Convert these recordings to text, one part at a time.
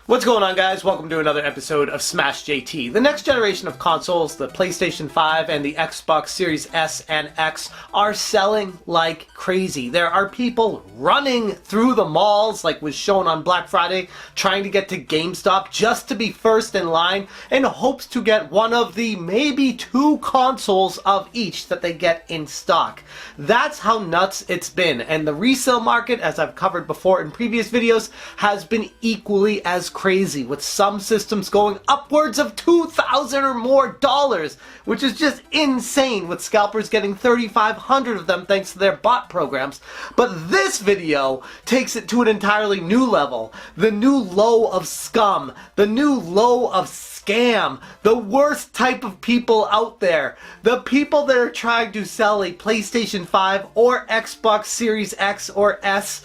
What's going on, guys? Welcome to another episode of Smash JT. The next generation of consoles, the PlayStation 5 and the Xbox Series S and X, are selling like crazy. There are people running through the malls, like was shown on Black Friday, trying to get to GameStop just to be first in line in hopes to get one of the maybe two consoles of each that they get in stock. That's how nuts it's been, and the resale market, as I've covered before in previous videos, has been equally as crazy, with some systems going upwards of $2,000 or more dollars, which is just insane, with scalpers getting 3,500 of them thanks to their bot programs. But this video takes it to an entirely new level, the new low of scum, the new low of scam, the worst type of people out there, the people that are trying to sell a PlayStation 5 or Xbox Series X or S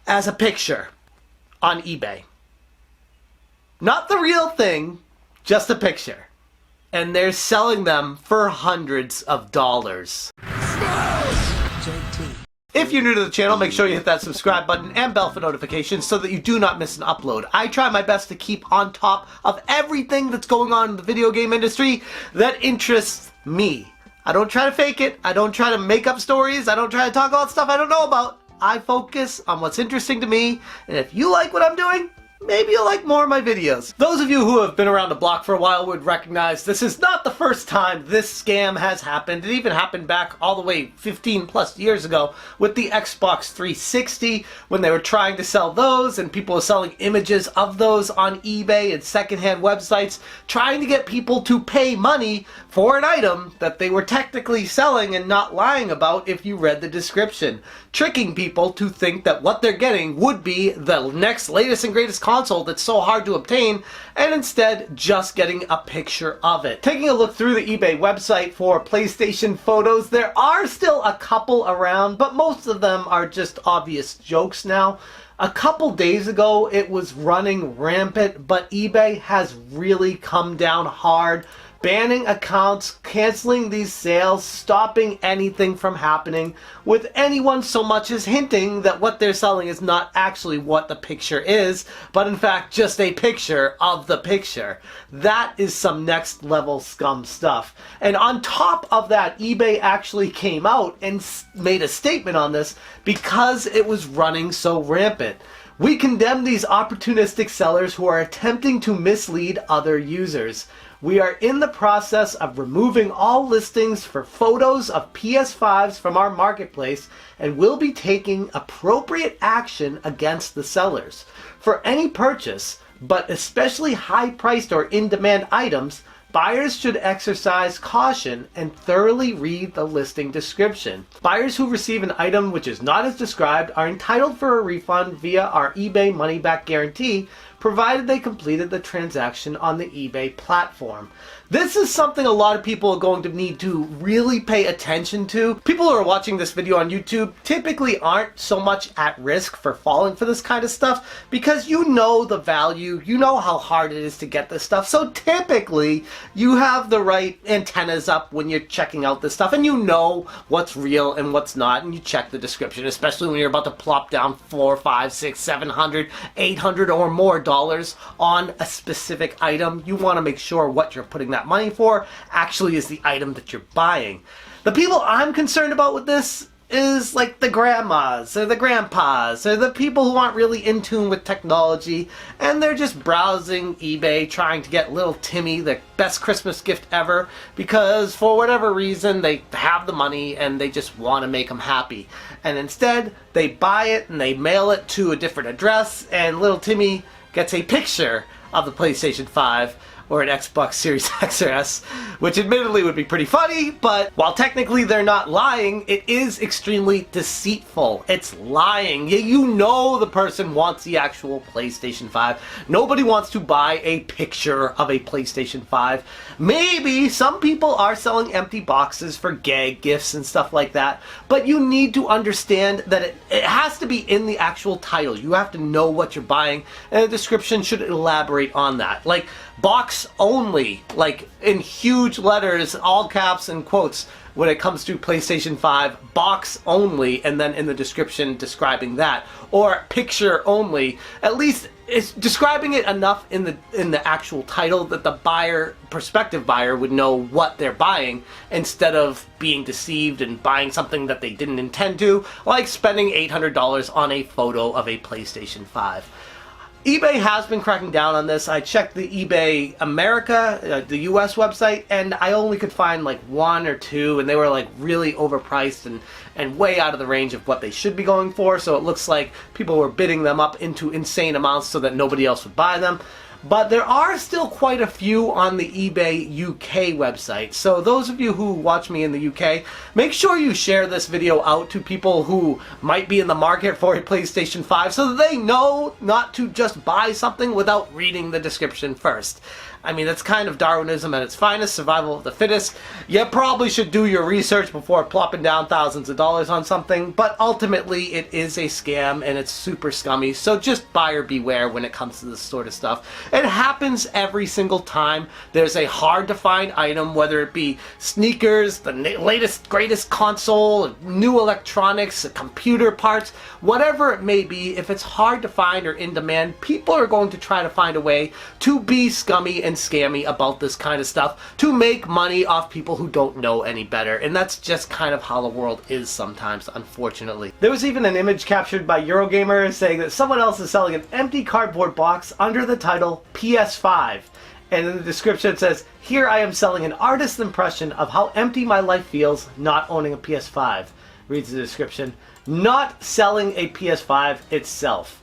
as a picture on eBay. Not the real thing, just a picture. And they're selling them for hundreds of dollars. If you're new to the channel, make sure you hit that subscribe button and bell for notifications so that you do not miss an upload. I try my best to keep on top of everything that's going on in the video game industry that interests me. I don't try to fake it. I don't try to make up stories. I don't try to talk about stuff I don't know about. I focus on what's interesting to me, and if you like what I'm doing, maybe you'll like more of my videos. Those of you who have been around the block for a while would recognize this is not the first time this scam has happened. It even happened back all the way 15 plus years ago with the Xbox 360 when they were trying to sell those and people were selling images of those on eBay and secondhand websites, trying to get people to pay money for an item that they were technically selling and not lying about if you read the description, tricking people to think that what they're getting would be the next latest and greatest console that's so hard to obtain, and instead just getting a picture of it. Taking a look through the eBay website for PlayStation photos, there are still a couple around, but most of them are just obvious jokes now. A couple days ago it was running rampant, but eBay has really come down hard, banning accounts, canceling these sales, stopping anything from happening, with anyone so much as hinting that what they're selling is not actually what the picture is, but in fact just a picture of the picture. That is some next level scum stuff. And on top of that, eBay actually came out and made a statement on this because it was running so rampant. We condemn these opportunistic sellers who are attempting to mislead other users. We are in the process of removing all listings for photos of PS5s from our marketplace and will be taking appropriate action against the sellers. For any purchase, but especially high-priced or in-demand items, buyers should exercise caution and thoroughly read the listing description. Buyers who receive an item which is not as described are entitled for a refund via our eBay money-back guarantee, provided they completed the transaction on the eBay platform. This is something a lot of people are going to need to really pay attention to. People who are watching this video on YouTube typically aren't so much at risk for falling for this kind of stuff because you know the value, you know how hard it is to get this stuff, so typically you have the right antennas up when you're checking out this stuff and you know what's real and what's not, and you check the description, especially when you're about to plop down 4, 5, 6, 700, 800 or more dollars on a specific item. You want to make sure what you're putting that money for actually is the item that you're buying. The people I'm concerned about with this is like the grandmas or the grandpas or the people who aren't really in tune with technology and they're just browsing eBay trying to get little Timmy the best Christmas gift ever because for whatever reason they have the money and they just want to make them happy, and instead they buy it and they mail it to a different address and little Timmy gets a picture of the PlayStation 5 or an Xbox Series X or S, which admittedly would be pretty funny, but while technically they're not lying, it is extremely deceitful. It's lying. You know the person wants the actual PlayStation 5. Nobody wants to buy a picture of a PlayStation 5. Maybe some people are selling empty boxes for gag gifts and stuff like that, but you need to understand that it has to be in the actual title. You have to know what you're buying, and the description should elaborate on that. Like, box only, like in huge letters, all caps and quotes, when it comes to PlayStation 5, box only, and then in the description describing that, or picture only. At least it's describing it enough in the actual title that the prospective buyer would know what they're buying, instead of being deceived and buying something that they didn't intend to, like spending $800 on a photo of a PlayStation 5. eBay has been cracking down on this. I checked the eBay America, the US website, and I only could find like one or two, and they were like really overpriced and way out of the range of what they should be going for, so it looks like people were bidding them up into insane amounts so that nobody else would buy them. But there are still quite a few on the eBay UK website. So those of you who watch me in the UK, make sure you share this video out to people who might be in the market for a PlayStation 5 so that they know not to just buy something without reading the description first. I mean, that's kind of Darwinism at its finest, survival of the fittest. You probably should do your research before plopping down thousands of dollars on something, but ultimately it is a scam and it's super scummy, so just buyer beware when it comes to this sort of stuff. It happens every single time there's a hard to find item, whether it be sneakers, the latest greatest console, new electronics, computer parts, whatever it may be. If it's hard to find or in demand, people are going to try to find a way to be scummy and scammy about this kind of stuff to make money off people who don't know any better, and that's just kind of how the world is sometimes, unfortunately. There was even an image captured by Eurogamer saying that someone else is selling an empty cardboard box under the title PS5, and in the description it says, "Here I am selling an artist's impression of how empty my life feels not owning a PS5." Reads the description. Not selling a PS5 itself.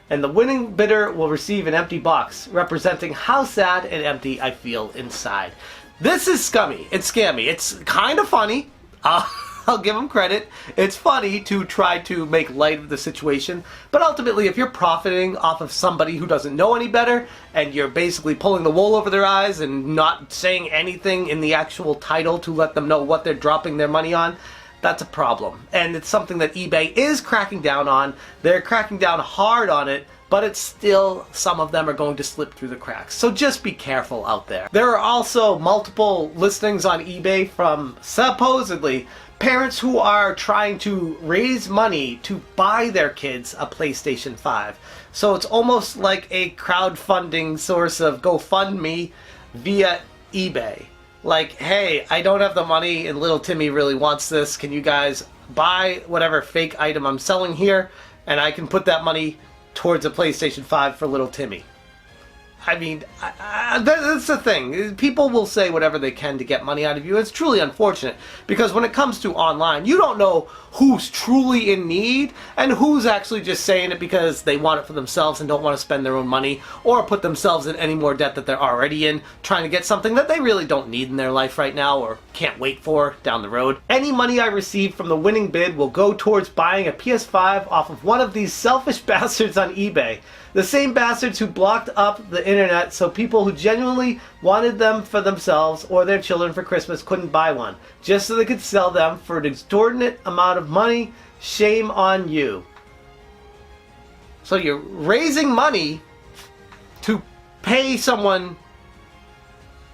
And the winning bidder will receive an empty box, representing how sad and empty I feel inside. This is scummy. It's scammy. It's kind of funny. I'll give them credit. It's funny to try to make light of the situation, but ultimately if you're profiting off of somebody who doesn't know any better, and you're basically pulling the wool over their eyes and not saying anything in the actual title to let them know what they're dropping their money on, that's a problem. And it's something that eBay is cracking down on. They're cracking down hard on it, but it's still, some of them are going to slip through the cracks. So just be careful out there. There are also multiple listings on eBay from supposedly parents who are trying to raise money to buy their kids a PlayStation 5. So it's almost like a crowdfunding source of GoFundMe via eBay. Like, hey, I don't have the money and little Timmy really wants this. Can you guys buy whatever fake item I'm selling here, and I can put that money towards a PlayStation 5 for little Timmy. I mean, that's the thing. People will say whatever they can to get money out of you. It's truly unfortunate, because when it comes to online, you don't know who's truly in need and who's actually just saying it because they want it for themselves and don't want to spend their own money or put themselves in any more debt that they're already in, trying to get something that they really don't need in their life right now or can't wait for down the road. Any money I receive from the winning bid will go towards buying a PS5 off of one of these selfish bastards on eBay. The same bastards who blocked up the internet so people who genuinely wanted them for themselves or their children for Christmas couldn't buy one, just so they could sell them for an exorbitant amount of money. Shame on you. So you're raising money to pay someone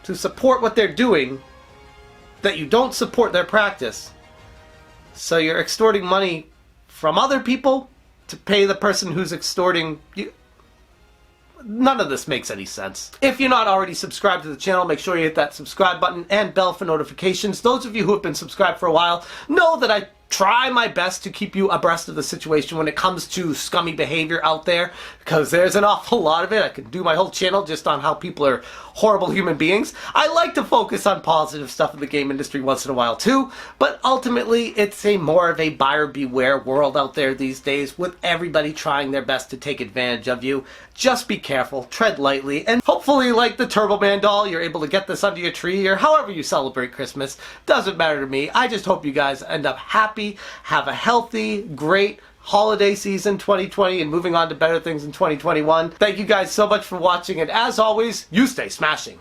to support what they're doing, that you don't support their practice. So you're extorting money from other people to pay the person who's extorting you. None of this makes any sense. If you're not already subscribed to the channel, make sure you hit that subscribe button and bell for notifications. Those of you who have been subscribed for a while know that I try my best to keep you abreast of the situation when it comes to scummy behavior out there, because there's an awful lot of it. I could do my whole channel just on how people are horrible human beings. I like to focus on positive stuff in the game industry once in a while too, but ultimately it's a more of a buyer beware world out there these days, with everybody trying their best to take advantage of you. Just be careful, tread lightly, and hopefully, like the Turbo Man doll, you're able to get this under your tree, or however you celebrate Christmas. Doesn't matter to me. I just hope you guys end up happy, have a healthy, great holiday season 2020, and moving on to better things in 2021. Thank you guys so much for watching, and as always, you stay smashing.